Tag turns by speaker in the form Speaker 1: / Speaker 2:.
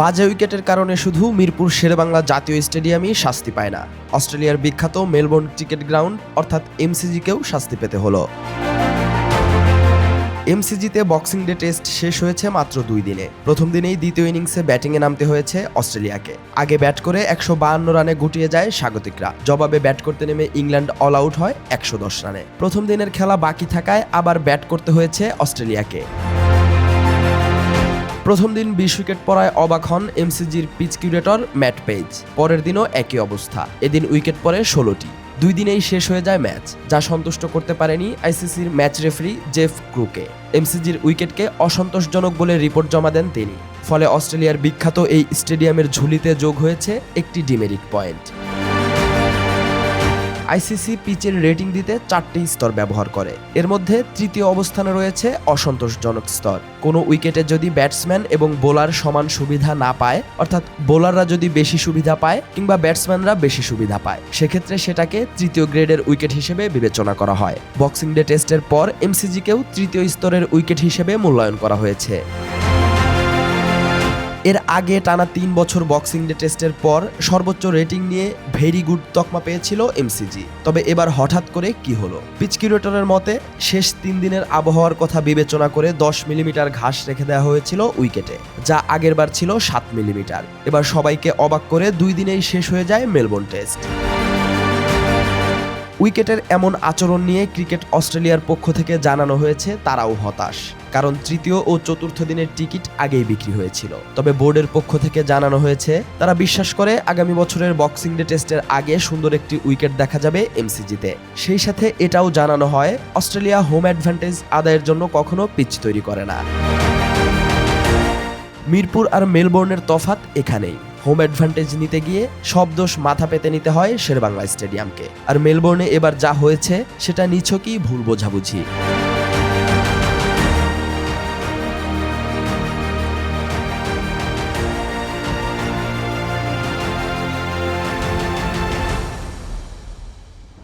Speaker 1: বাজে উইকেটের কারণে শুধু মিরপুর শেরেবাংলা জাতীয় স্টেডিয়ামই শাস্তি পায় না, অস্ট্রেলিয়ার বিখ্যাত মেলবোর্ন ক্রিকেট গ্রাউন্ড অর্থাৎ এমসিজিকেও শাস্তি পেতে হলো। এমসিজিতে বক্সিং ডে টেস্ট শেষ হয়েছে মাত্র 2 দিনে। প্রথম দিনেই দ্বিতীয় ইনিংসে ব্যাটিংয়ে নামতে হয়েছে অস্ট্রেলিয়াকে। আগে ব্যাট করে 152 রানে গুটিয়ে যায় স্বাগতিকরা। জবাবে ব্যাট করতে নেমে ইংল্যান্ড অল আউট হয় 110 রানে। প্রথম দিনের খেলা বাকি থাকায় আবার ব্যাট করতে হয়েছে অস্ট্রেলিয়াকে। প্রথম দিন 20 উইকেট পড়ায় অবাক হন এমসিজির পিচ কিউরেটর ম্যাট পেজ। পরের দিনও একই অবস্থা। এদিন উইকেট পড়ে 16টি। 2 দিনেই শেষ হয়ে যায় ম্যাচ, যা সন্তুষ্ট করতে পারেনি আইসিসির ম্যাচ রেফারি জেফ ক্রুকে। এমসিজির উইকেটকে অসন্তোষজনক বলে রিপোর্ট জমা দেন তিনি। ফলে অস্ট্রেলিয়ার বিখ্যাত এই স্টেডিয়ামের ঝুলিতে যোগ হয়েছে একটি ডিমেরিট পয়েন্ট। আইসিসি পিচের রেটিং দিতে 4টি স্তর ব্যবহার করে। এর মধ্যে তৃতীয় অবস্থানে রয়েছে অসন্তোষজনক স্তর। কোনো উইকেটে যদি ব্যাটসম্যান এবং বোলার সমান সুবিধা না পায়, অর্থাৎ বোলাররা যদি বেশি সুবিধা পায় কিংবা ব্যাটসম্যানরা বেশি সুবিধা পায়, সেক্ষেত্রে সেটাকে তৃতীয় গ্রেডের উইকেট হিসেবে বিবেচনা করা হয়। বক্সিং ডে টেস্টের পর এমসিজিকেও তৃতীয় স্তরের উইকেট হিসেবে মূল্যায়ন করা হয়েছে। এর আগে টানা 3 বছর বক্সিং ডে টেস্টের পর সর্বোচ্চ রেটিং নিয়ে ভেরি গুড তকমা পেয়েছিল এমসিজি। তবে এবার হঠাৎ করে কি হলো? পিচ কিউরেটরের মতে শেষ 3 দিনের আবহাওয়ার কথা বিবেচনা করে 10 মিলিমিটার ঘাস রেখে দেওয়া হয়েছিল উইকেটে, যা আগেরবার ছিল 7 মিলিমিটার। এবার সবাইকে অবাক করে 2 দিনেই শেষ হয়ে যায় মেলবোর্ন টেস্ট। উইকেটের এমন আচরণ নিয়ে ক্রিকেট অস্ট্রেলিয়ার পক্ষ থেকে জানানো হয়েছে তারাও হতাশ, কারণ তৃতীয় ও চতুর্থ দিনের টিকিট আগেই বিক্রি হয়েছিল। তবে বোর্ডের পক্ষ থেকে জানানো হয়েছে তারা বিশ্বাস করে আগামী বছরের বক্সিং ডে টেস্টের আগে সুন্দর একটি উইকেট দেখা যাবে এমসিজিতে। সেই সাথে এটাও জানানো হয় অস্ট্রেলিয়া হোম অ্যাডভান্টেজ আদায়ের জন্য কখনো পিচ তৈরি করে না। মিরপুর আর মেলবোর্নের তফাৎ এখানেই। হোম অ্যাডভান্টেজ নিতে গিয়ে সব দোষ মাথা পেতে নিতে হয় শেরেবাংলা স্টেডিয়ামকে। আর মেলবোর্নে এবার যা হয়েছে সেটা নিছকই ভুল বোঝাবুঝি।